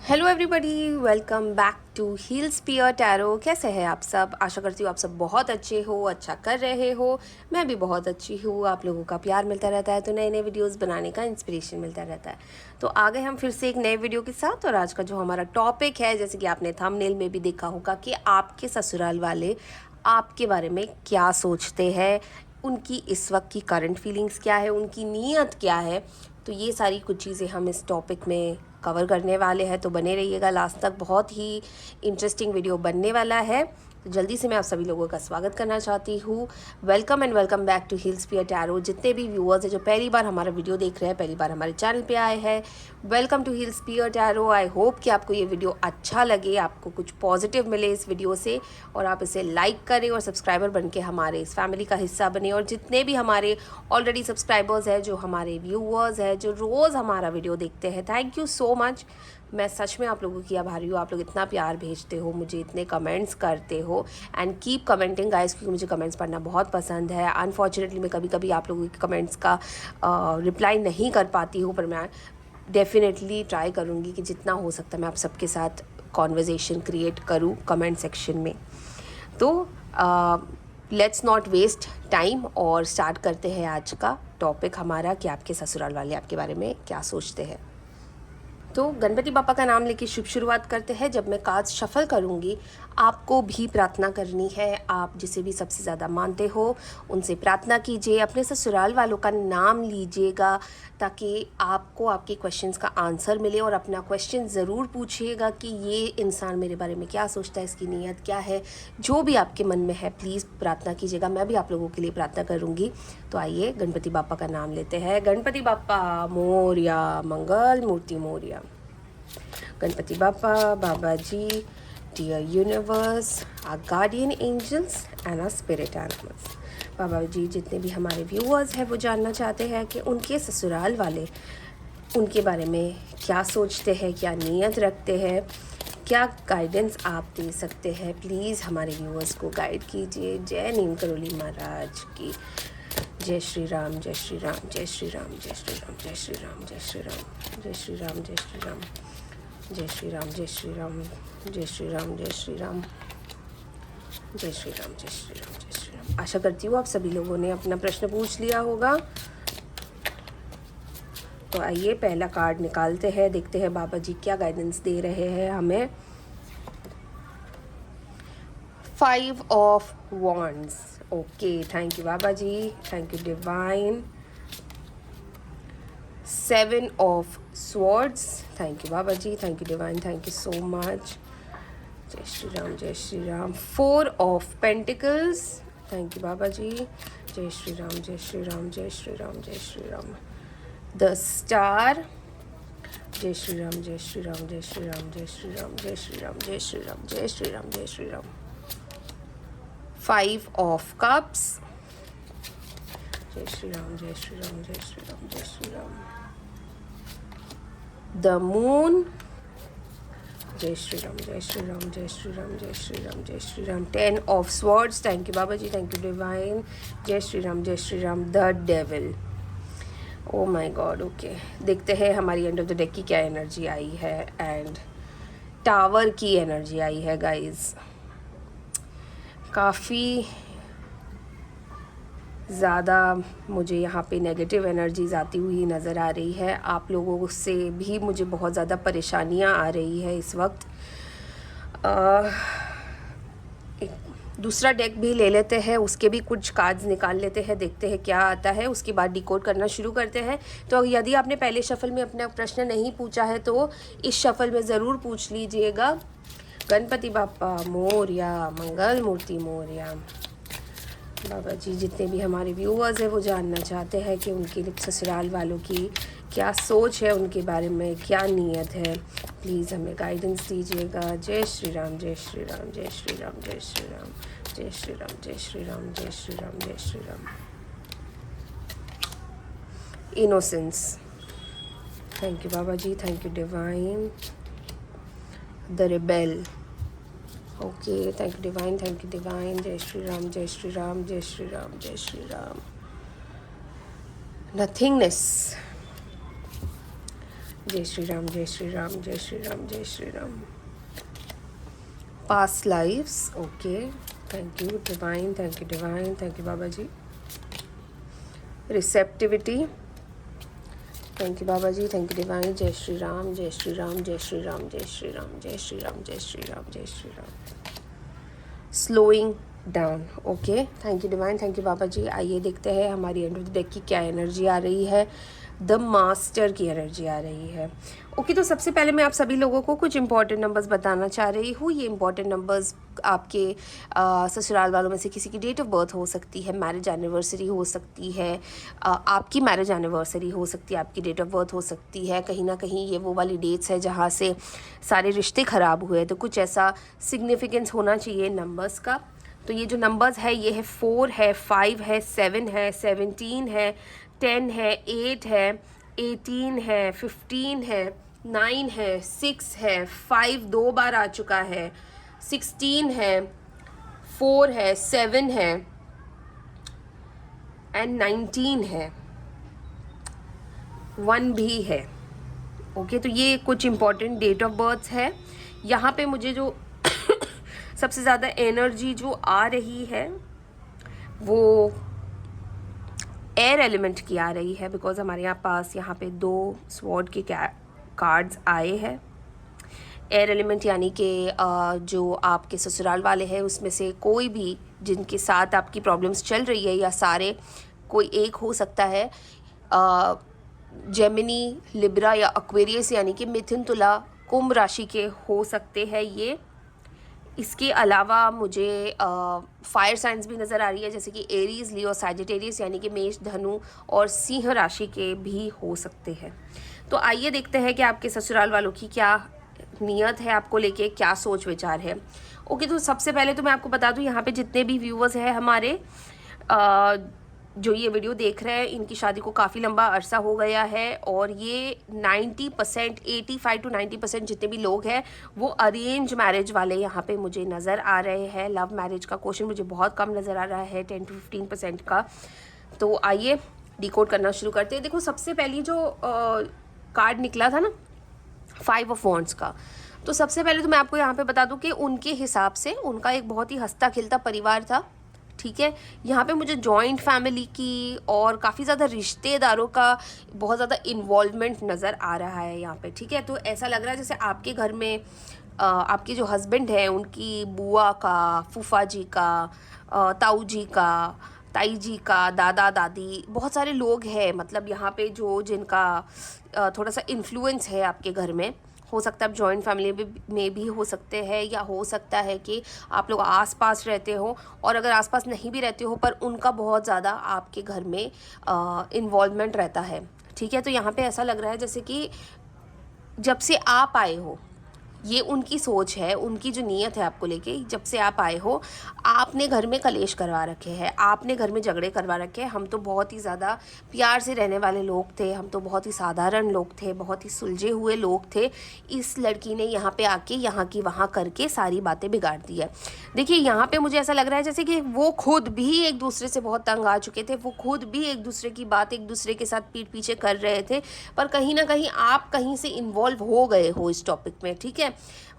Hello everybody, welcome back to Heal Spear Tarot. कैसे हैं आप सब? आशा करती हूँ आप सब बहुत अच्छे हो, अच्छा कर रहे हो। मैं भी बहुत अच्छी हूँ। आप लोगों का प्यार मिलता रहता है तो नए नए वीडियोस बनाने का इंस्पिरेशन मिलता रहता है। तो आ गए हम फिर से एक नए वीडियो के साथ। और आज का जो हमारा टॉपिक है, जैसे कि आपने थंबनेल में भी देखा होगा, कि आपके ससुराल वाले आपके बारे में क्या सोचते हैं, उनकी इस वक्त की करंट फीलिंग्स क्या है, उनकी नीयत क्या है। तो ये सारी कुछ चीज़ें हम इस टॉपिक में कवर करने वाले हैं, तो बने रहिएगा लास्ट तक। बहुत ही इंटरेस्टिंग वीडियो बनने वाला है। तो जल्दी से मैं आप सभी लोगों का स्वागत करना चाहती हूँ। Welcome and welcome back to Hill Spear Tarot. जितने भी व्यूअर्स हैं जो पहली बार हमारा वीडियो देख रहे हैं, पहली बार हमारे चैनल पे आए हैं, welcome to Hill Spear Tarot. I hope कि आपको ये वीडियो अच्छा लगे, आपको कुछ पॉजिटिव मिले इस वीडियो से, और आप इसे लाइक करें और सब्सक्राइबर बन के हमारे इस फैमिली का हिस्सा बने। और जितने भी हमारे ऑलरेडी सब्सक्राइबर्स हैं, जो हमारे व्यूअर्स हैं, जो रोज़ हमारा वीडियो देखते हैं, थैंक यू सो मच। मैं सच में आप लोगों की आभारी हूँ। आप लोग इतना प्यार भेजते हो मुझे, इतने कमेंट्स करते हो, एंड कीप कमेंटिंग गाइस, क्योंकि मुझे कमेंट्स पढ़ना बहुत पसंद है। अनफॉर्चुनेटली मैं कभी कभी आप लोगों के कमेंट्स का रिप्लाई नहीं कर पाती हूँ, पर मैं डेफिनेटली ट्राई करूँगी कि जितना हो सकता है मैं आप सबके साथ कॉन्वर्जेसन क्रिएट करूँ कमेंट सेक्शन में। तो लेट्स नॉट वेस्ट टाइम और स्टार्ट करते हैं आज का टॉपिक हमारा, कि आपके ससुराल वाले आपके बारे में क्या सोचते हैं। तो गणपति बापा का नाम लेके शुभ शुरुआत करते हैं। जब मैं कार्ड शफल करूँगी, आपको भी प्रार्थना करनी है। आप जिसे भी सबसे ज़्यादा मानते हो उनसे प्रार्थना कीजिए, अपने ससुराल वालों का नाम लीजिएगा, ताकि आपको आपके क्वेश्चंस का आंसर मिले। और अपना क्वेश्चन ज़रूर पूछिएगा कि ये इंसान मेरे बारे में क्या सोचता है, इसकी नीयत क्या है। जो भी आपके मन में है प्लीज़ प्रार्थना कीजिएगा। मैं भी आप लोगों के लिए प्रार्थना करूँगी। तो आइए गणपति बापा का नाम लेते हैं। गणपति बापा मोरया, मंगल मूर्ति मोरया। Ganpati Bappa, Baba ji, dear universe, our guardian angels and our spirit animals. Baba ji, जितने भी हमारे व्यूअर्स हैं वो जानना चाहते हैं कि उनके ससुराल वाले उनके बारे में क्या सोचते हैं, क्या नीयत रखते हैं, क्या गाइडेंस आप दे सकते हैं। प्लीज़ हमारे व्यूअर्स को गाइड कीजिए। जय नीम करोली महाराज की। जय श्री राम, जय श्री राम, जय श्री राम, जय श्री राम, जय श्री राम, जय श्री राम, जय श्री राम, जय श्री राम, जय श्री राम, जय श्री राम, जय श्री राम, जय श्री राम, जय श्री राम, जय श्री राम, जय श्री राम। आशा करती हूँ आप सभी लोगों ने अपना प्रश्न पूछ लिया होगा। तो आइए पहला कार्ड निकालते हैं, देखते हैं बाबा जी क्या गाइडेंस दे रहे हैं हमें। 5 of wands. Okay, thank you Baba ji, thank you divine. 7 of swords. Thank you Baba ji, thank you divine, thank you so much. जय श्री राम, जय Shri Ram. 4 of pentacles. Thank you बाबा जी। जय श्री राम, जय श्री राम, जय श्री राम, जय श्री राम। The star. जय श्री राम, जय श्री राम, जय श्री राम, जय श्री राम, जय श्री राम, जय श्री राम, जय श्री राम, जय श्री राम। 5 of cups. जय श्री राम, जय श्री राम, जय श्री राम, जय श्री राम। The moon. जय श्री राम, जय श्री राम, जय श्री राम, जय श्री राम, जय Shri Ram. 10 of swords. Thank you Baba ji, thank you divine. जय श्री राम, जय Shri Ram. The devil. Oh my God. Okay, देखते हैं हमारी एंड ऑफ द डेक की क्या एनर्जी आई है। एंड टावर की एनर्जी आई है गाइज। काफ़ी ज़्यादा मुझे यहाँ पे नेगेटिव एनर्जीज आती हुई नज़र आ रही है। आप लोगों से भी मुझे बहुत ज़्यादा परेशानियाँ आ रही है इस वक्त। एक दूसरा डेक भी ले लेते हैं, उसके भी कुछ कार्ड्स निकाल लेते हैं, देखते हैं क्या आता है, उसके बाद डिकोड करना शुरू करते हैं। तो यदि आपने पहले शफल में अपना प्रश्न नहीं पूछा है तो इस शफल में ज़रूर पूछ लीजिएगा। गणपति बापा मोरया, मंगल मूर्ति मोरया। बाबा जी, जितने भी हमारे व्यूअर्स हैं वो जानना चाहते हैं कि उनके ससुराल वालों की क्या सोच है, उनके बारे में क्या नीयत है। प्लीज़ हमें गाइडेंस दीजिएगा। जय श्री राम, जय श्री राम, जय श्री राम, जय श्री राम, जय श्री राम, जय श्री राम, जय श्री राम, जय Shri Ram. Innocence. Thank you Baba ji, thank you divine. The rebel. Okay, thank you divine, thank you divine. जय श्री राम, जय श्री राम, जय श्री राम, जय श्री राम। नथिंगनेस। जय श्री राम, जय श्री राम, जय श्री राम, जय Shri Ram. Past lives, okay, thank you divine, thank you divine, thank you बाबा जी। Receptivity, thank you Baba ji, thank you divine. जय श्री राम, जय श्री राम, जय श्री राम, जय श्री राम, जय श्री राम, जय श्री राम, जय Shri Ram. Slowing down, okay, thank you divine, thank you बाबा जी। आइए देखते हैं हमारी एंड ऑफ द डेक की क्या एनर्जी आ रही है। द मास्टर की एनर्जी आ रही है। ओके, तो सबसे पहले मैं आप सभी लोगों को कुछ इंपॉर्टेंट नंबर्स बताना चाह रही हूँ। ये इंपॉर्टेंट नंबर्स आपके ससुराल वालों में से किसी की डेट ऑफ बर्थ हो सकती है, मैरिज एनिवर्सरी हो सकती है, आपकी मैरिज एनिवर्सरी हो सकती है, आपकी डेट ऑफ बर्थ हो सकती है। कहीं ना कहीं ये वो वाली डेट्स है जहाँ से सारे रिश्ते ख़राब हुए, तो कुछ ऐसा सिग्निफिकेंस होना चाहिए नंबर्स का। तो ये जो नंबर्स है ये है 4 है, 5 है, 7 है, 17 है, 10 है, 8 है, 18 है, 15 है, 9 है, 6 है, 5 2 बार आ चुका है, 16 है, 4 है, 7 है एंड 19 है, 1 भी है। ओके, तो ये कुछ इंपॉर्टेंट डेट ऑफ बर्थ है। यहाँ पे मुझे जो सबसे ज़्यादा एनर्जी जो आ रही है वो एयर एलिमेंट की आ रही है, बिकॉज हमारे पास यहाँ पे 2 स्वॉर्ड के कार्ड्स आए हैं। एयर एलिमेंट यानी कि जो आपके ससुराल वाले हैं उसमें से कोई भी जिनके साथ आपकी प्रॉब्लम्स चल रही है, या सारे कोई एक हो सकता है। जेमिनी, लिब्रा या एक्वेरियस यानी कि मिथुन, तुला, कुंभ राशि के हो सकते हैं ये। इसके अलावा मुझे फायर साइंस भी नज़र आ रही है, जैसे कि एरीज, लियो, सैजिटेरियस यानी कि मेष, धनु और सिंह राशि के भी हो सकते हैं। तो आइए देखते हैं कि आपके ससुराल वालों की क्या नियत है, आपको लेके क्या सोच विचार है। ओके, तो सबसे पहले तो मैं आपको बता दूं यहाँ पे जितने भी व्यूवर्स हैं हमारे जो ये वीडियो देख रहे हैं, इनकी शादी को काफ़ी लंबा अरसा हो गया है और ये 90%, 85 to 90% जितने भी लोग हैं वो अरेंज मैरिज वाले यहाँ पे मुझे नज़र आ रहे हैं। लव मैरिज का क्वेश्चन मुझे बहुत कम नज़र आ रहा है, 10 to 15% का। तो आइए डिकोड करना शुरू करते हैं। देखो, सबसे पहली जो कार्ड निकला था ना 5 ऑफ वॉन्ड्स का, तो सबसे पहले तो मैं आपको यहाँ पे बता दूँ कि उनके हिसाब से उनका एक बहुत ही हंसता खिलता परिवार था। ठीक है, यहाँ पे मुझे जॉइंट फैमिली की और काफ़ी ज़्यादा रिश्तेदारों का बहुत ज़्यादा इन्वॉल्वमेंट नज़र आ रहा है यहाँ पे। ठीक है, तो ऐसा लग रहा है जैसे आपके घर में आपके जो हस्बैंड हैं उनकी बुआ का, फूफा जी का, ताऊ जी का, ताई जी का, दादा दादी, बहुत सारे लोग हैं मतलब यहाँ पे जो जिनका थोड़ा सा इन्फ्लुएंस है आपके घर में। हो सकता है आप जॉइंट फैमिली में भी हो सकते हैं, या हो सकता है कि आप लोग आसपास रहते हो, और अगर आसपास नहीं भी रहते हो पर उनका बहुत ज़्यादा आपके घर में इन्वॉल्वमेंट रहता है। ठीक है, तो यहाँ पे ऐसा लग रहा है जैसे कि जब से आप आए हो, ये उनकी सोच है, उनकी जो नीयत है आपको लेके, जब से आप आए हो आपने घर में कलेश करवा रखे हैं, आपने घर में झगड़े करवा रखे हैं। हम तो बहुत ही ज़्यादा प्यार से रहने वाले लोग थे, हम तो बहुत ही साधारण लोग थे, बहुत ही सुलझे हुए लोग थे। इस लड़की ने यहाँ पे आके यहाँ की वहाँ करके सारी बातें बिगाड़ दी है। देखिए, यहाँ पे मुझे ऐसा लग रहा है जैसे कि वो खुद भी एक दूसरे से बहुत तंग आ चुके थे, वो खुद भी एक दूसरे की बात एक दूसरे के साथ पीठ पीछे कर रहे थे, पर कहीं ना कहीं आप कहीं से इन्वॉल्व हो गए हो इस टॉपिक में। ठीक है,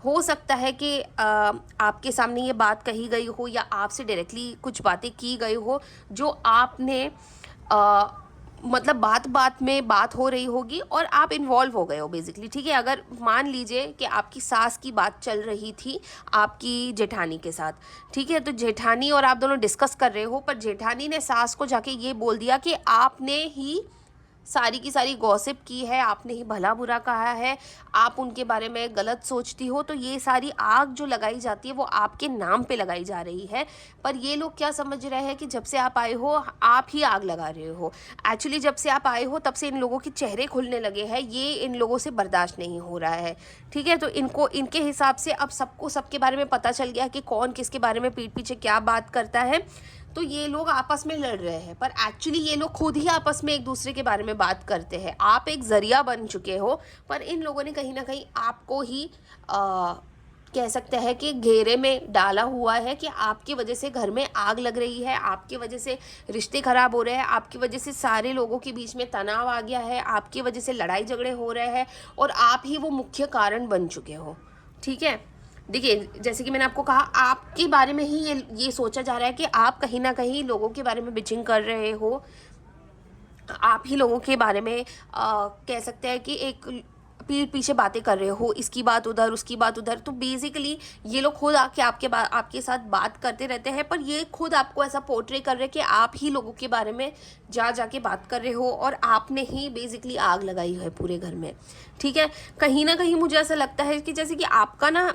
हो सकता है कि आपके सामने ये बात कही गई हो या आपसे डायरेक्टली कुछ बातें की गई हो जो आपने मतलब बात बात में बात हो रही होगी और आप इन्वॉल्व हो गए हो बेसिकली। ठीक है, अगर मान लीजिए कि आपकी सास की बात चल रही थी आपकी जेठानी के साथ, ठीक है, तो जेठानी और आप दोनों डिस्कस कर रहे हो, पर जेठानी ने सास को जाके ये बोल दिया कि आपने ही सारी की सारी गॉसिप की है, आपने ही भला बुरा कहा है, आप उनके बारे में गलत सोचती हो, तो ये सारी आग जो लगाई जाती है वो आपके नाम पे लगाई जा रही है। पर ये लोग क्या समझ रहे हैं कि जब से आप आए हो आप ही आग लगा रहे हो। एक्चुअली जब से आप आए हो तब से इन लोगों के चेहरे खुलने लगे हैं, ये इन लोगों से बर्दाश्त नहीं हो रहा है। ठीक है, तो इनको इनके हिसाब से अब सबको सबके बारे में पता चल गया कि कौन किसके बारे में पीठ पीछे क्या बात करता है। तो ये लोग आपस में लड़ रहे हैं, पर एक्चुअली ये लोग खुद ही आपस में एक दूसरे के बारे में बात करते हैं। आप एक ज़रिया बन चुके हो, पर इन लोगों ने कहीं ना कहीं आपको ही कह सकते हैं कि घेरे में डाला हुआ है कि आपकी वजह से घर में आग लग रही है, आपकी वजह से रिश्ते ख़राब हो रहे हैं, आपकी वजह से सारे लोगों के बीच में तनाव आ गया है, आपकी वजह से लड़ाई झगड़े हो रहे हैं और आप ही वो मुख्य कारण बन चुके हो। ठीक है, देखिए जैसे कि मैंने आपको कहा, आपके बारे में ही ये सोचा जा रहा है कि आप कहीं ना कहीं लोगों के बारे में बिचिंग कर रहे हो, आप ही लोगों के बारे में कह सकते हैं कि एक पीठ पीछे बातें कर रहे हो, इसकी बात उधर उसकी बात उधर। तो बेसिकली ये लोग खुद आके आपके साथ बात करते रहते हैं, पर ये खुद आपको ऐसा पोर्ट्रे कर रहे हैं कि आप ही लोगों के बारे में जाके बात कर रहे हो और आपने ही बेसिकली आग लगाई है पूरे घर में। ठीक है, कहीं ना कहीं मुझे ऐसा लगता है कि जैसे कि आपका ना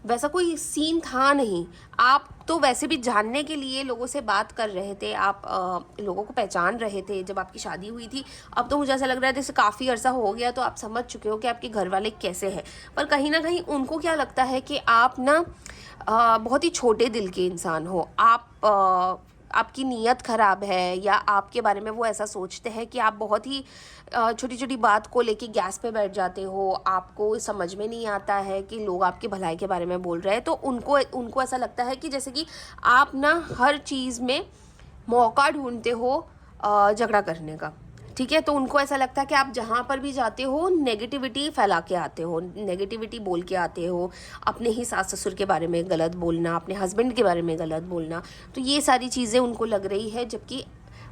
वैसा कोई सीन था नहीं, आप तो वैसे भी जानने के लिए लोगों से बात कर रहे थे, आप लोगों को पहचान रहे थे जब आपकी शादी हुई थी। अब तो मुझे ऐसा लग रहा है जैसे काफ़ी अर्सा हो गया तो आप समझ चुके हो कि आपके घर वाले कैसे हैं, पर कहीं ना कहीं उनको क्या लगता है कि आप ना बहुत ही छोटे दिल के इंसान हो, आप आपकी नीयत ख़राब है, या आपके बारे में वो ऐसा सोचते हैं कि आप बहुत ही छोटी छोटी बात को लेके गैस पे बैठ जाते हो, आपको समझ में नहीं आता है कि लोग आपकी भलाई के बारे में बोल रहे हैं। तो उनको ऐसा लगता है कि जैसे कि आप ना हर चीज़ में मौका ढूंढते हो झगड़ा करने का। ठीक है, तो उनको ऐसा लगता है कि आप जहाँ पर भी जाते हो नेगेटिविटी फैला के आते हो, नेगेटिविटी बोल के आते हो, अपने ही सास ससुर के बारे में गलत बोलना, अपने हस्बैंड के बारे में गलत बोलना। तो ये सारी चीज़ें उनको लग रही है, जबकि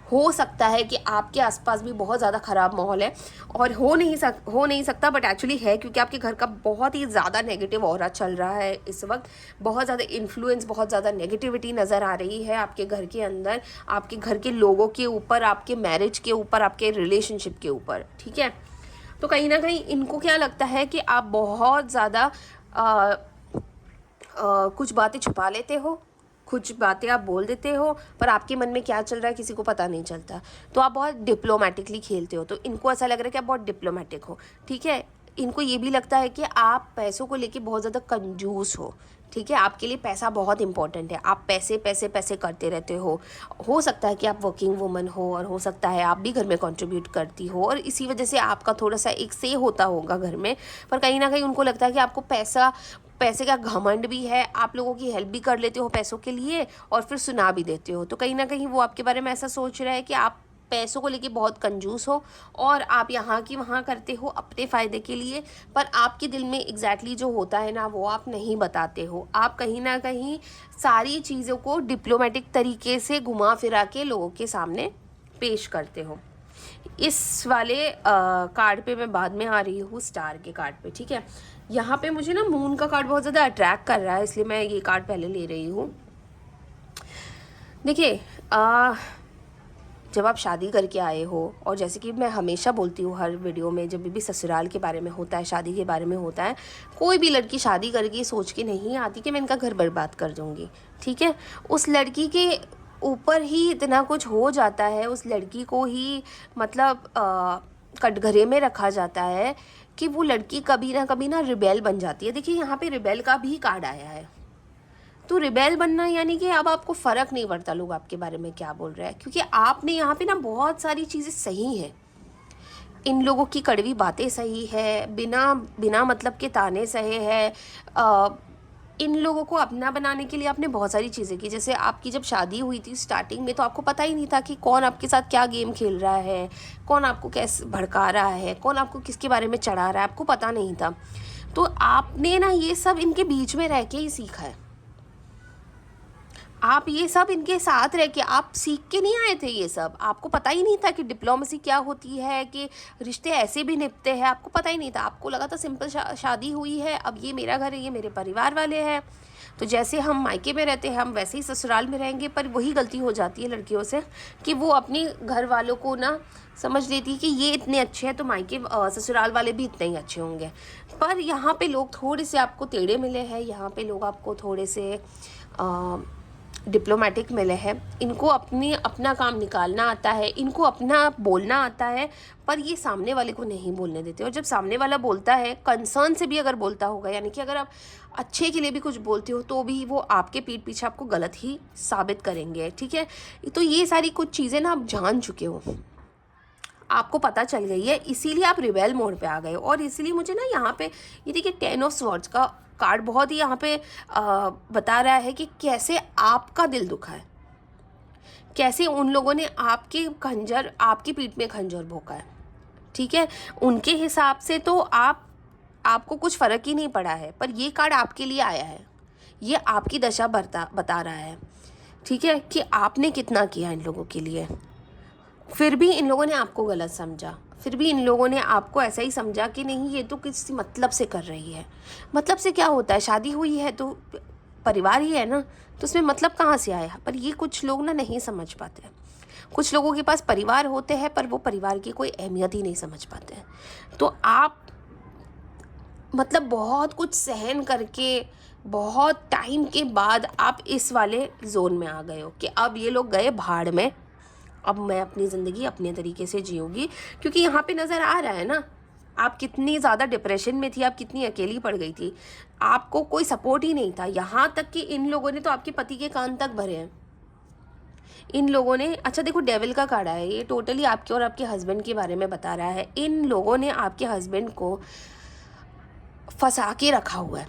हो सकता है कि आपके आसपास भी बहुत ज़्यादा ख़राब माहौल है, और हो नहीं सकता बट एक्चुअली है, क्योंकि आपके घर का बहुत ही ज़्यादा नेगेटिव ऑरा चल रहा है इस वक्त। बहुत ज़्यादा इन्फ्लुएंस, बहुत ज़्यादा नेगेटिविटी नज़र आ रही है आपके घर के अंदर, आपके घर के लोगों के ऊपर, आपके मैरिज के ऊपर, आपके रिलेशनशिप के ऊपर। ठीक है, तो कहीं ना कहीं इनको क्या लगता है कि आप बहुत ज़्यादा कुछ बातें छुपा लेते हो, कुछ बातें आप बोल देते हो, पर आपके मन में क्या चल रहा है किसी को पता नहीं चलता। तो आप बहुत डिप्लोमेटिकली खेलते हो, तो इनको ऐसा लग रहा है कि आप बहुत डिप्लोमेटिक हो। ठीक है, इनको ये भी लगता है कि आप पैसों को लेके बहुत ज़्यादा कंजूस हो। ठीक है, आपके लिए पैसा बहुत इंपॉर्टेंट है, आप पैसे पैसे पैसे करते रहते हो सकता है कि आप वर्किंग वुमन हो, और हो सकता है आप भी घर में कंट्रीब्यूट करती हो, और इसी वजह से आपका थोड़ा सा एक से होता होगा घर में। पर कहीं ना कहीं उनको लगता है कि आपको पैसे का घमंड भी है, आप लोगों की हेल्प भी कर लेते हो पैसों के लिए और फिर सुना भी देते हो। तो कहीं ना कहीं वो आपके बारे में ऐसा सोच रहा है कि आप पैसों को लेके बहुत कंजूस हो, और आप यहाँ की वहाँ करते हो अपने फ़ायदे के लिए, पर आपके दिल में एग्जैक्टली जो होता है ना वो आप नहीं बताते हो। आप कहीं ना कहीं सारी चीज़ों को डिप्लोमेटिक तरीके से घुमा फिरा के लोगों के सामने पेश करते हो। इस वाले कार्ड पे मैं बाद में आ रही हूँ, स्टार के कार्ड पे। ठीक है, यहाँ पे मुझे ना मून का कार्ड बहुत ज़्यादा अट्रैक्ट कर रहा है, इसलिए मैं ये कार्ड पहले ले रही हूँ। देखिए जब आप शादी करके आए हो, और जैसे कि मैं हमेशा बोलती हूँ हर वीडियो में, जब भी ससुराल के बारे में होता है, शादी के बारे में होता है, कोई भी लड़की शादी करके सोच के नहीं आती कि मैं इनका घर बर्बाद कर दूँगी। ठीक है, उस लड़की के ऊपर ही इतना कुछ हो जाता है, उस लड़की को ही मतलब कटघरे में रखा जाता है कि वो लड़की कभी ना रिबेल बन जाती है। देखिए यहाँ पे रिबेल का भी कार्ड आया है, तो रिबेल बनना यानी कि अब आपको फ़र्क नहीं पड़ता लोग आपके बारे में क्या बोल रहे हैं, क्योंकि आपने यहाँ पे ना बहुत सारी चीज़ें सही हैं। इन लोगों की कड़वी बातें सही है, बिना मतलब के ताने सहे हैं। इन लोगों को अपना बनाने के लिए आपने बहुत सारी चीज़ें की। जैसे आपकी जब शादी हुई थी स्टार्टिंग में, तो आपको पता ही नहीं था कि कौन आपके साथ क्या गेम खेल रहा है, कौन आपको कैसे भड़का रहा है, कौन आपको किसके बारे में चढ़ा रहा है, आपको पता नहीं था। तो आपने ना ये सब इनके बीच में रह के ही सीखा है। आप ये सब इनके साथ रह के आप सीख के नहीं आए थे, ये सब आपको पता ही नहीं था कि डिप्लोमेसी क्या होती है, कि रिश्ते ऐसे भी निपते हैं, आपको पता ही नहीं था। आपको लगा था सिंपल शादी हुई है, अब ये मेरा घर है, ये मेरे परिवार वाले हैं, तो जैसे हम मायके में रहते हैं हम वैसे ही ससुराल में रहेंगे। पर वही गलती हो जाती है लड़कियों से कि वो अपने घर वालों को ना समझ लेती है कि ये इतने अच्छे हैं तो मायके ससुराल वाले भी इतने ही अच्छे होंगे। पर यहाँ पे लोग थोड़े से आपको टेढ़े मिले हैं, यहाँ पे लोग आपको थोड़े से डिप्लोमेटिक मिले हैं। इनको अपना काम निकालना आता है, इनको अपना बोलना आता है, पर ये सामने वाले को नहीं बोलने देते। और जब सामने वाला बोलता है कंसर्न से भी अगर बोलता होगा, यानी कि अगर आप अच्छे के लिए भी कुछ बोलते हो तो भी वो आपके पीठ पीछे आपको गलत ही साबित करेंगे। ठीक है, तो ये सारी कुछ चीज़ें ना आप जान चुके हो, आपको पता चल गई है, इसीलिए आप रिबेल मोड पे आ गए। और इसीलिए मुझे ना यहाँ पे ये देखिए 10 ऑफ स्वॉर्ड्स का कार्ड बहुत ही यहाँ पे बता रहा है कि कैसे आपका दिल दुखा है, कैसे उन लोगों ने आपकी पीठ में खंजर भोंका है। ठीक है, उनके हिसाब से तो आपको कुछ फ़र्क ही नहीं पड़ा है, पर ये कार्ड आपके लिए आया है, ये आपकी दशा बता रहा है। ठीक है, कि आपने कितना किया इन लोगों के लिए, फिर भी इन लोगों ने आपको गलत समझा, फिर भी इन लोगों ने आपको ऐसा ही समझा कि नहीं ये तो किसी मतलब से कर रही है। मतलब से क्या होता है, शादी हुई है तो परिवार ही है ना, तो उसमें मतलब कहाँ से आया। पर ये कुछ लोग ना नहीं समझ पाते। कुछ लोगों के पास परिवार होते हैं पर वो परिवार की कोई अहमियत ही नहीं समझ पाते हैं। तो आप मतलब बहुत कुछ सहन करके बहुत टाइम के बाद आप इस वाले जोन में आ गए हो कि अब ये लोग गए भाड़ में, अब मैं अपनी ज़िंदगी अपने तरीके से जीऊँगी। क्योंकि यहाँ पे नज़र आ रहा है ना आप कितनी ज़्यादा डिप्रेशन में थी, आप कितनी अकेली पड़ गई थी, आपको कोई सपोर्ट ही नहीं था। यहाँ तक कि इन लोगों ने तो आपके पति के कान तक भरे हैं। इन लोगों ने, अच्छा देखो डेविल का कार्ड है, ये टोटली आपके और आपके हस्बैंड के बारे में बता रहा है। इन लोगों ने आपके हस्बैंड को फंसा के रखा हुआ है,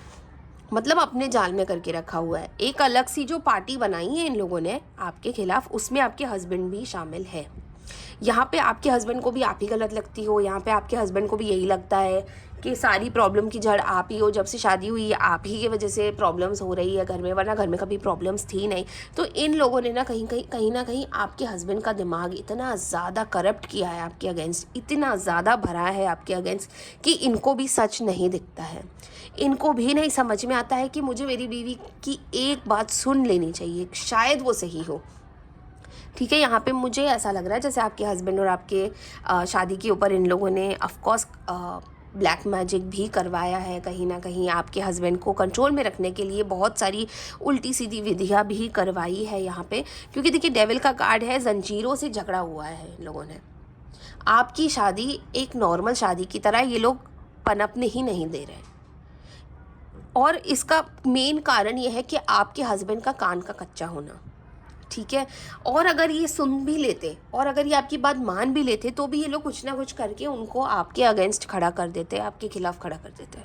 मतलब अपने जाल में करके रखा हुआ है। एक अलग सी जो पार्टी बनाई है इन लोगों ने आपके खिलाफ, उसमें आपके हस्बैंड भी शामिल है। यहाँ पे आपके हस्बैंड को भी आप ही गलत लगती हो, यहाँ पे आपके हस्बैंड को भी यही लगता है कि सारी प्रॉब्लम की जड़ आप ही हो, जब से शादी हुई है आप ही की वजह से प्रॉब्लम्स हो रही है घर में, वरना घर में कभी प्रॉब्लम्स थी नहीं। तो इन लोगों ने ना कहीं ना कहीं आपके हस्बैंड का दिमाग इतना ज़्यादा करप्ट किया है आपके अगेंस्ट, इतना ज़्यादा भरा है आपके अगेंस्ट कि इनको भी सच नहीं दिखता है। इनको भी नहीं समझ में आता है कि मुझे मेरी बीवी की एक बात सुन लेनी चाहिए, शायद वो सही हो। ठीक है, यहाँ पे मुझे ऐसा लग रहा है जैसे आपके हस्बैंड और आपके शादी के ऊपर इन लोगों ने ऑफकोर्स ब्लैक मैजिक भी करवाया है। कहीं ना कहीं आपके हस्बैंड को कंट्रोल में रखने के लिए बहुत सारी उल्टी सीधी विधियाँ भी करवाई है यहाँ पे। क्योंकि देखिए डेविल का कार्ड है, जंजीरों से झगड़ा हुआ है इन लोगों ने। आपकी शादी एक नॉर्मल शादी की तरह ये लोग पनपने ही नहीं दे रहे। और इसका मेन कारण ये है कि आपके हस्बैंड का कान का कच्चा होना। ठीक है, और अगर ये सुन भी लेते और अगर ये आपकी बात मान भी लेते तो भी ये लोग कुछ ना कुछ करके उनको आपके अगेंस्ट खड़ा कर देते, आपके खिलाफ खड़ा कर देते।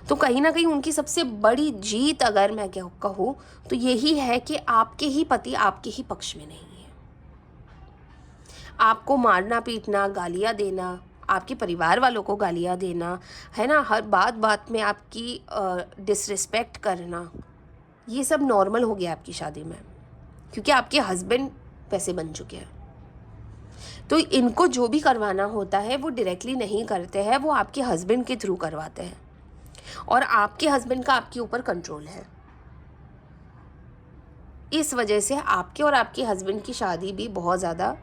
तो कहीं ना कहीं उनकी सबसे बड़ी जीत अगर मैं कहूँ तो यही है कि आपके ही पति आपके ही पक्ष में नहीं है। आपको मारना पीटना, गालियाँ देना, आपके परिवार वालों को गालियाँ देना, है ना, हर बात में आपकी डिसरिस्पेक्ट करना, ये सब नॉर्मल हो गया आपकी शादी में। क्योंकि आपके हस्बैंड पैसे बन चुके हैं। तो इनको जो भी करवाना होता है वो डायरेक्टली नहीं करते हैं, वो आपके हस्बैंड के थ्रू करवाते हैं। और आपके हस्बैंड का आपके ऊपर कंट्रोल है। इस वजह से आपके और आपके हस्बैंड की शादी भी बहुत ज़्यादा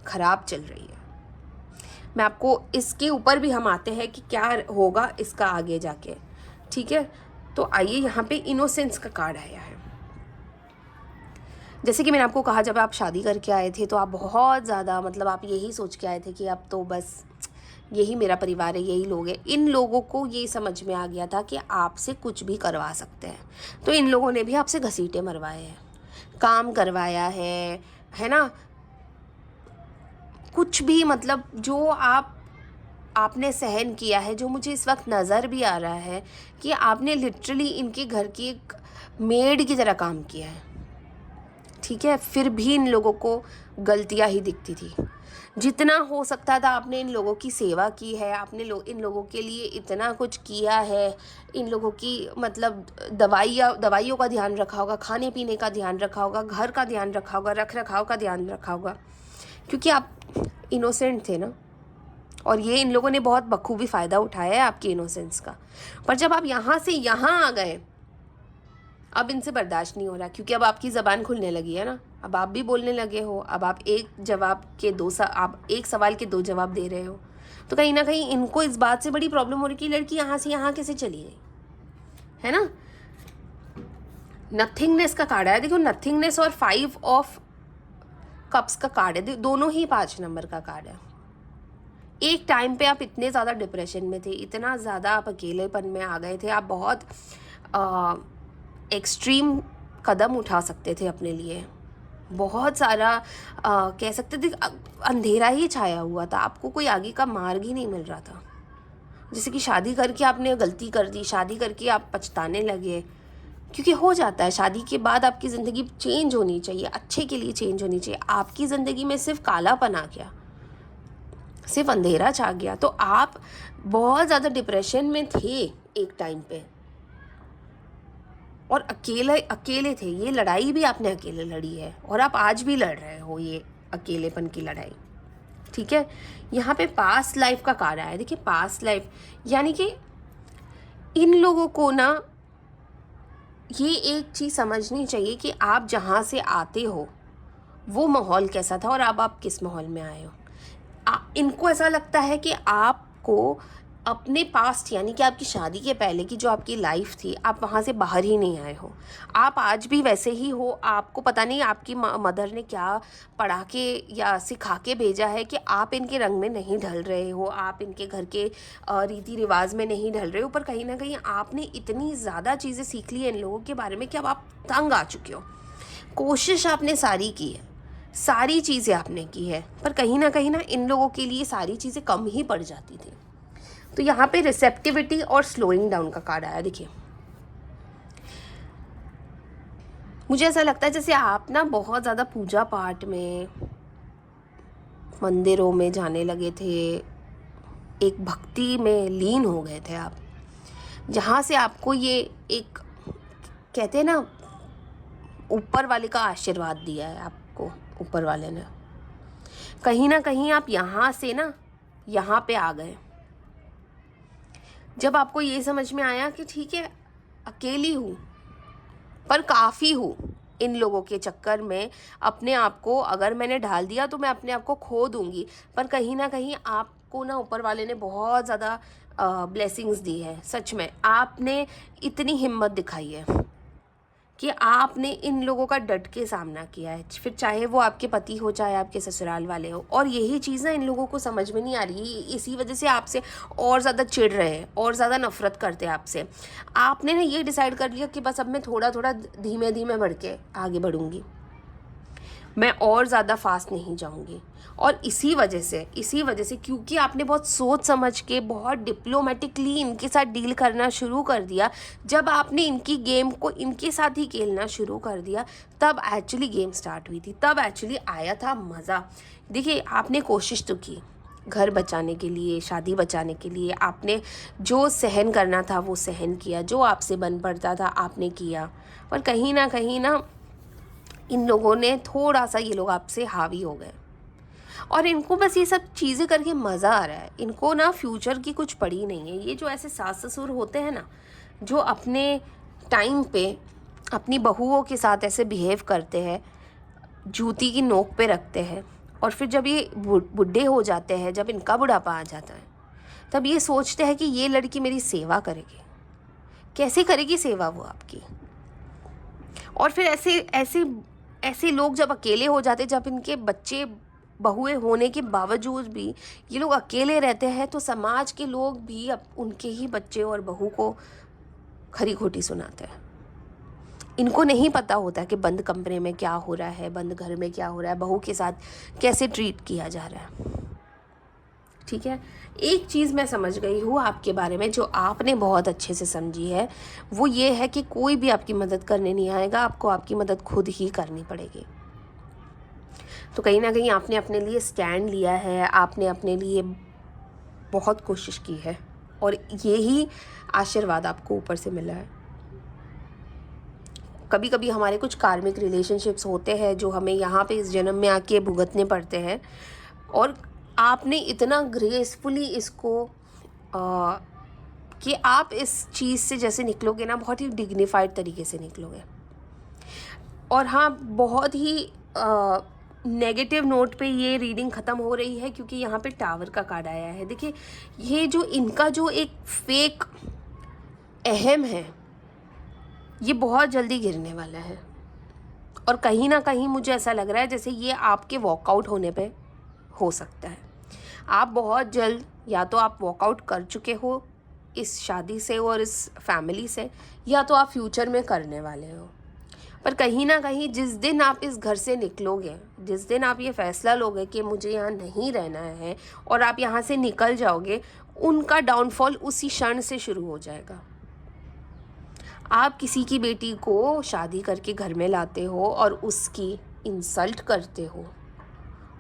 ख़राब चल रही है। मैं आपको इसके ऊपर भी हम आते हैं कि क्या होगा इसका आगे जाके। ठीक है, तो आइए, यहाँ पे इनोसेंस का कार्ड आया है। जैसे कि मैंने आपको कहा, जब आप शादी करके आए थे तो आप बहुत ज़्यादा मतलब आप यही सोच के आए थे कि अब तो बस यही मेरा परिवार है, यही लोग हैं। इन लोगों को ये समझ में आ गया था कि आपसे कुछ भी करवा सकते हैं, तो इन लोगों ने भी आपसे घसीटे मरवाए हैं, काम करवाया है ना, कुछ भी, मतलब जो आपने सहन किया है, जो मुझे इस वक्त नज़र भी आ रहा है कि आपने लिटरली इनके घर की एक मेड की तरह काम किया है। ठीक है, फिर भी इन लोगों को गलतियां ही दिखती थी। जितना हो सकता था आपने इन लोगों की सेवा की है, आपने इन लोगों के लिए इतना कुछ किया है, इन लोगों की मतलब दवाइयों का ध्यान रखा होगा, खाने पीने का ध्यान रखा होगा, घर का ध्यान रखा होगा, रख रखाव का ध्यान रखा होगा, क्योंकि आप इनोसेंट थे ना। और ये इन लोगों ने बहुत बखूबी फ़ायदा उठाया है आपके इनोसेंस का। पर जब आप यहाँ से यहाँ आ गए, अब इनसे बर्दाश्त नहीं हो रहा, क्योंकि अब आपकी ज़बान खुलने लगी है ना, अब आप भी बोलने लगे हो, अब आप आप एक सवाल के दो जवाब दे रहे हो। तो कहीं ना कहीं इनको इस बात से बड़ी प्रॉब्लम हो रही कि लड़की यहाँ से यहाँ कैसे चली गई, है ना। नथिंगनेस का कार्ड है, देखो नथिंगनेस और 5 ऑफ कप्स का कार्ड है, दोनों ही 5 नंबर का कार्ड है। एक टाइम पे आप इतने ज़्यादा डिप्रेशन में थे, इतना ज़्यादा आप अकेलेपन में आ गए थे, आप बहुत एक्सट्रीम कदम उठा सकते थे अपने लिए, बहुत सारा कह सकते थे अंधेरा ही छाया हुआ था, आपको कोई आगे का मार्ग ही नहीं मिल रहा था। जैसे कि शादी करके आपने गलती कर दी, शादी करके आप पछताने लगे, क्योंकि हो जाता है। शादी के बाद आपकी ज़िंदगी चेंज होनी चाहिए, अच्छे के लिए चेंज होनी चाहिए। आपकी ज़िंदगी में सिर्फ कालापन आ गया, सिर्फ अंधेरा छा गया, तो आप बहुत ज़्यादा डिप्रेशन में थे एक टाइम पे, और अकेले अकेले थे। ये लड़ाई भी आपने अकेले लड़ी है, और आप आज भी लड़ रहे हो ये अकेलेपन की लड़ाई, ठीक है। यहाँ पे पास्ट लाइफ का कार्ड आया है। देखिए पास्ट लाइफ यानी कि इन लोगों को ना ये एक चीज़ समझनी चाहिए कि आप जहाँ से आते हो वो माहौल कैसा था और अब आप किस माहौल में आए हो। इनको ऐसा लगता है कि आपको अपने पास्ट यानी कि आपकी शादी के पहले की जो आपकी लाइफ थी, आप वहाँ से बाहर ही नहीं आए हो। आप आज भी वैसे ही हो। आपको पता नहीं आपकी मदर ने क्या पढ़ा के या सिखा के भेजा है कि आप इनके रंग में नहीं ढल रहे हो, आप इनके घर के रीति रिवाज में नहीं ढल रहे हो। पर कहीं ना कहीं आपने इतनी ज़्यादा चीज़ें सीख ली हैं इन लोगों के बारे में कि अब आप तंग आ चुके हो। कोशिश आपने सारी की है, सारी चीज़ें आपने की है, पर कहीं ना इन लोगों के लिए सारी चीज़ें कम ही पड़ जाती थी। तो यहाँ पे रिसेप्टिविटी और स्लोइंग डाउन का कार्ड आया। देखिए मुझे ऐसा लगता है जैसे आप ना बहुत ज़्यादा पूजा पाठ में, मंदिरों में जाने लगे थे, एक भक्ति में लीन हो गए थे आप, जहाँ से आपको ये एक कहते हैं ना ऊपर वाले का आशीर्वाद दिया है आपको, ऊपर वाले ने। कहीं ना कहीं आप यहाँ से ना यहाँ पे आ गए जब आपको ये समझ में आया कि ठीक है अकेली हूँ पर काफ़ी हूँ। इन लोगों के चक्कर में अपने आप को अगर मैंने ढाल दिया तो मैं अपने आप को खो दूँगी। पर कहीं ना कहीं आपको ना ऊपर वाले ने बहुत ज़्यादा ब्लेसिंग्स दी है। सच में आपने इतनी हिम्मत दिखाई है कि आपने इन लोगों का डट के सामना किया है, फिर चाहे वो आपके पति हो चाहे आपके ससुराल वाले हो। और यही चीज़ ना इन लोगों को समझ में नहीं आ रही, इसी वजह से आपसे और ज़्यादा चिढ़ रहे हैं और ज़्यादा नफरत करते हैं आपसे। आपने ना ये डिसाइड कर लिया कि बस अब मैं थोड़ा थोड़ा धीमे धीमे बढ़ के आगे बढ़ूँगी, मैं और ज़्यादा फास्ट नहीं जाऊंगी। और इसी वजह से क्योंकि आपने बहुत सोच समझ के बहुत डिप्लोमेटिकली इनके साथ डील करना शुरू कर दिया, जब आपने इनकी गेम को इनके साथ ही खेलना शुरू कर दिया तब एक्चुअली गेम स्टार्ट हुई थी, तब एक्चुअली आया था मज़ा। देखिए आपने कोशिश तो की घर बचाने के लिए, शादी बचाने के लिए, आपने जो सहन करना था वो सहन किया, जो आपसे बन पड़ता था आपने किया। पर कहीं ना इन लोगों ने थोड़ा सा, ये लोग आपसे हावी हो गए और इनको बस ये सब चीज़ें करके मज़ा आ रहा है। इनको ना फ्यूचर की कुछ पड़ी नहीं है। ये जो ऐसे सास ससुर होते हैं ना, जो अपने टाइम पे अपनी बहुओं के साथ ऐसे बिहेव करते हैं, जूती की नोक पे रखते हैं, और फिर जब ये बुढ़े हो जाते हैं, जब इनका बुढ़ापा आ जाता है, तब ये सोचते हैं कि ये लड़की मेरी सेवा करेगी। कैसे करेगी सेवा वो आपकी? और फिर ऐसे ऐसे ऐसे लोग जब अकेले हो जाते, जब इनके बच्चे बहुएं होने के बावजूद भी ये लोग अकेले रहते हैं, तो समाज के लोग भी अब उनके ही बच्चे और बहू को खरी खोटी सुनाते हैं। इनको नहीं पता होता कि बंद कमरे में क्या हो रहा है, बंद घर में क्या हो रहा है, बहू के साथ कैसे ट्रीट किया जा रहा है। ठीक है, एक चीज़ मैं समझ गई हूँ आपके बारे में, जो आपने बहुत अच्छे से समझी है, वो ये है कि कोई भी आपकी मदद करने नहीं आएगा, आपको आपकी मदद खुद ही करनी पड़ेगी। तो कहीं ना कहीं आपने अपने लिए स्टैंड लिया है, आपने अपने लिए बहुत कोशिश की है, और यही आशीर्वाद आपको ऊपर से मिला है। कभी कभी हमारे कुछ कार्मिक रिलेशनशिप्स होते हैं जो हमें यहाँ पे इस जन्म में आके भुगतने पड़ते हैं, और आपने इतना ग्रेसफुली इसको कि आप इस चीज़ से जैसे निकलोगे ना, बहुत ही डिग्निफाइड तरीके से निकलोगे। और हाँ, बहुत ही नेगेटिव नोट पे ये रीडिंग ख़त्म हो रही है, क्योंकि यहाँ पे टावर का कार्ड आया है। देखिए ये जो इनका जो एक फेक अहम है, ये बहुत जल्दी गिरने वाला है। और कहीं ना कहीं मुझे ऐसा लग रहा है जैसे ये आपके वॉकआउट होने पे हो सकता है। आप बहुत जल्द या तो आप वॉकआउट कर चुके हो इस शादी से और इस फैमिली से, या तो आप फ्यूचर में करने वाले हो। पर कहीं ना कहीं जिस दिन आप इस घर से निकलोगे, जिस दिन आप ये फैसला लोगे कि मुझे यहाँ नहीं रहना है, और आप यहाँ से निकल जाओगे, उनका डाउनफॉल उसी क्षण से शुरू हो जाएगा। आप किसी की बेटी को शादी करके घर में लाते हो और उसकी इंसल्ट करते हो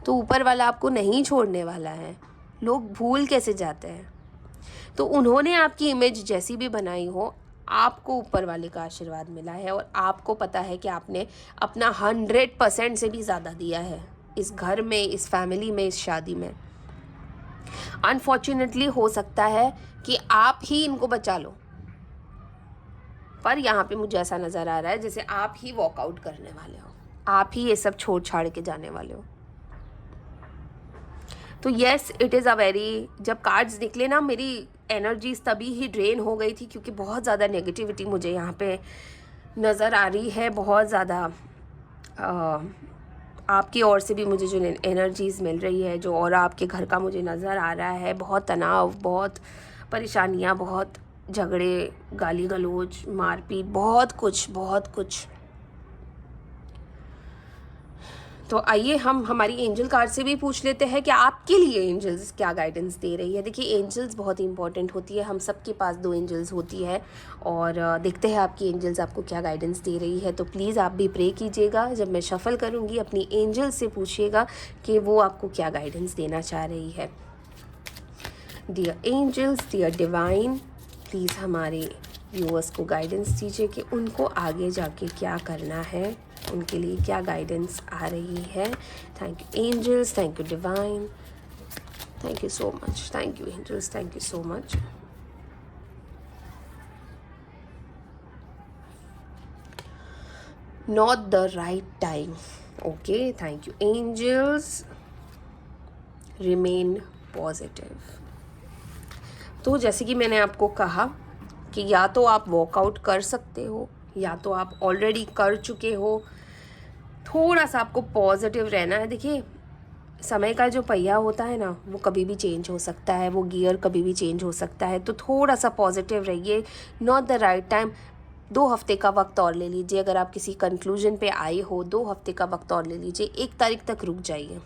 तो ऊपर वाला आपको नहीं छोड़ने वाला है। लोग भूल कैसे जाते हैं। तो उन्होंने आपकी इमेज जैसी भी बनाई हो, आपको ऊपर वाले का आशीर्वाद मिला है और आपको पता है कि आपने अपना 100% से भी ज़्यादा दिया है इस घर में, इस फैमिली में, इस शादी में। अनफॉर्चुनेटली हो सकता है कि आप ही इनको बचा लो, पर यहाँ पे मुझे ऐसा नज़र आ रहा है जैसे आप ही वॉकआउट करने वाले हो, आप ही ये सब छोड़ छाड़ के जाने वाले हो। तो yes, it is a very, जब कार्ड्स निकले ना मेरी एनर्जीज तभी ही ड्रेन हो गई थी, क्योंकि बहुत ज़्यादा नेगेटिविटी मुझे यहाँ पे नज़र आ रही है। बहुत ज़्यादा आपकी ओर से भी मुझे जो एनर्जीज़ मिल रही है, जो और आपके घर का मुझे नज़र आ रहा है, बहुत तनाव, बहुत परेशानियाँ, बहुत झगड़े, गाली गलौज, मारपीट, बहुत कुछ, बहुत कुछ। तो आइए हम हमारी एंजल कार्ड से भी पूछ लेते हैं कि आपके लिए एंजल्स क्या गाइडेंस दे रही है। देखिए, एंजल्स बहुत इंपॉर्टेंट होती है, हम सबके पास 2 एंजल्स होती है और देखते हैं आपकी एंजल्स आपको क्या गाइडेंस दे रही है। तो प्लीज़ आप भी प्रे कीजिएगा, जब मैं शफल करूँगी अपनी एंजल्स से पूछिएगा कि वो आपको क्या गाइडेंस देना चाह रही है। Dear angels, dear divine, please हमारे व्यूअर्स को गाइडेंस दीजिए कि उनको आगे जाके क्या करना है, उनके लिए क्या गाइडेंस आ रही है। Thank you angels, thank you divine, thank you so much, thank you angels, thank you so much. Not the right time, okay, thank you angels, remain positive. तो जैसे कि मैंने आपको कहा कि या तो आप वॉकआउट कर सकते हो या तो आप ऑलरेडी कर चुके हो। थोड़ा सा आपको पॉजिटिव रहना है। देखिए, समय का जो पहिया होता है ना, वो कभी भी चेंज हो सकता है, वो गियर कभी भी चेंज हो सकता है। तो थोड़ा सा पॉजिटिव रहिए। नॉट द राइट टाइम, 2 हफ्ते का वक्त और ले लीजिए। अगर आप किसी कंक्लूजन पे आए हो, 2 हफ्ते का वक्त और ले लीजिए, 1 तारीख तक रुक जाइए।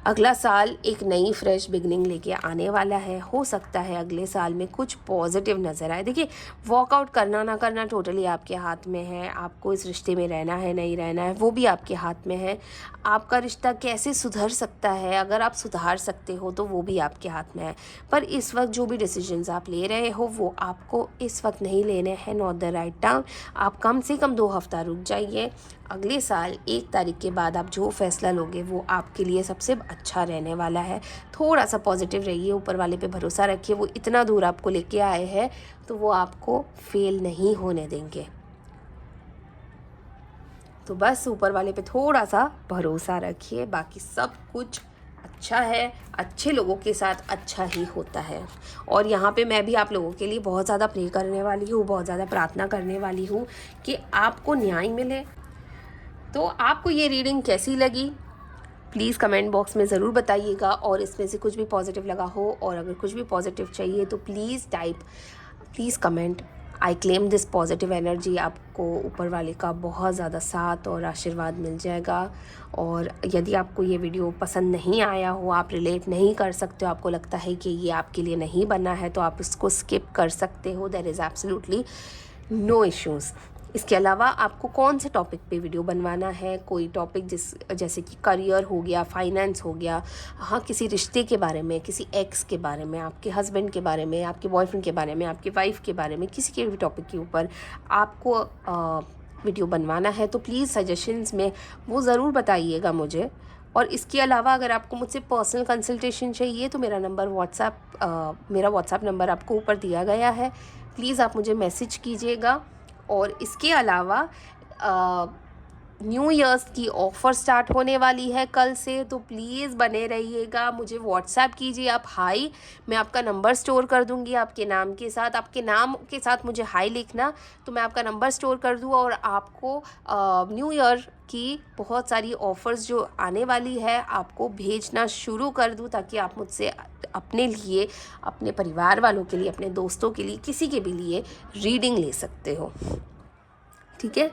अगला साल एक नई फ्रेश बिगनिंग लेके आने वाला है। हो सकता है अगले साल में कुछ पॉजिटिव नज़र आए। देखिए, वॉकआउट करना ना करना टोटली आपके हाथ में है। आपको इस रिश्ते में रहना है, नहीं रहना है, वो भी आपके हाथ में है। आपका रिश्ता कैसे सुधर सकता है, अगर आप सुधार सकते हो तो वो भी आपके हाथ में है। पर इस वक्त जो भी डिसीजंस आप ले रहे हो वो आपको इस वक्त नहीं लेने हैं। Not the right time. आप कम से कम 2 हफ्ता रुक जाइए। अगले साल 1 तारीख के बाद आप जो फैसला लोगे वो आपके लिए सबसे अच्छा रहने वाला है। थोड़ा सा पॉजिटिव रहिए, ऊपर वाले पे भरोसा रखिए। वो इतना दूर आपको लेके आए हैं तो वो आपको फेल नहीं होने देंगे। तो बस ऊपर वाले पे थोड़ा सा भरोसा रखिए, बाकी सब कुछ अच्छा है। अच्छे लोगों के साथ अच्छा ही होता है। और यहाँ पे मैं भी आप लोगों के लिए बहुत ज़्यादा प्रे करने वाली हूँ, बहुत ज़्यादा प्रार्थना करने वाली हूँ कि आपको न्याय मिले। तो आपको ये रीडिंग कैसी लगी प्लीज़ कमेंट बॉक्स में ज़रूर बताइएगा। और इसमें से कुछ भी पॉजिटिव लगा हो और अगर कुछ भी पॉजिटिव चाहिए तो please comment. I claim this positive energy. आपको ऊपर वाले का बहुत ज़्यादा साथ और आशीर्वाद मिल जाएगा। और यदि आपको ये वीडियो पसंद नहीं आया हो, आप रिलेट नहीं कर सकते हो, आपको लगता है कि ये आपके लिए नहीं बना है, तो आप इसको स्किप कर सकते हो। There is absolutely no issues. इसके अलावा आपको कौन से टॉपिक पे वीडियो बनवाना है, कोई टॉपिक जैसे कि करियर हो गया, फाइनेंस हो गया, हाँ, किसी रिश्ते के बारे में, किसी एक्स के बारे में, आपके हस्बैंड के बारे में, आपके बॉयफ्रेंड के बारे में, आपकी वाइफ के बारे में, किसी के भी टॉपिक के ऊपर आपको वीडियो बनवाना है तो प्लीज़ सजेशंस में वो ज़रूर बताइएगा मुझे। और इसके अलावा अगर आपको मुझसे पर्सनल कंसल्टेशन चाहिए तो मेरा व्हाट्सएप नंबर आपको ऊपर दिया गया है। प्लीज़ आप मुझे मैसेज कीजिएगा। और इसके अलावा न्यू ईयर्स की ऑफ़र स्टार्ट होने वाली है कल से, तो प्लीज़ बने रहिएगा। मुझे व्हाट्सएप कीजिए आप हाई, मैं आपका नंबर स्टोर कर दूंगी आपके नाम के साथ। आपके नाम के साथ मुझे हाई लिखना तो मैं आपका नंबर स्टोर कर दूँ और आपको न्यू ईयर की बहुत सारी ऑफ़र्स जो आने वाली है आपको भेजना शुरू कर दूँ, ताकि आप मुझसे अपने लिए, अपने परिवार वालों के लिए, अपने दोस्तों के लिए, किसी के भी लिए रीडिंग ले सकते हो। ठीक है,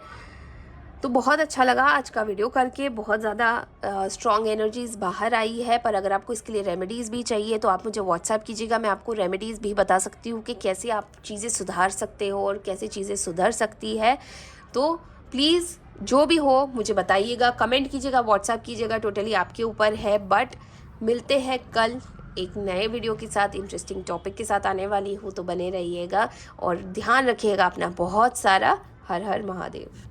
तो बहुत अच्छा लगा आज का वीडियो करके, बहुत ज़्यादा स्ट्रॉन्ग एनर्जीज़ बाहर आई है। पर अगर आपको इसके लिए रेमेडीज़ भी चाहिए तो आप मुझे व्हाट्सएप कीजिएगा, मैं आपको रेमेडीज़ भी बता सकती हूँ कि कैसे आप चीज़ें सुधार सकते हो और कैसे चीज़ें सुधर सकती है। तो प्लीज़ जो भी हो मुझे बताइएगा, कमेंट कीजिएगा, व्हाट्सएप कीजिएगा, टोटली आपके ऊपर है। बट मिलते हैं कल एक नए वीडियो के साथ, इंटरेस्टिंग टॉपिक के साथ आने वाली हूँ, तो बने रहिएगा और ध्यान रखिएगा अपना बहुत सारा। हर हर महादेव।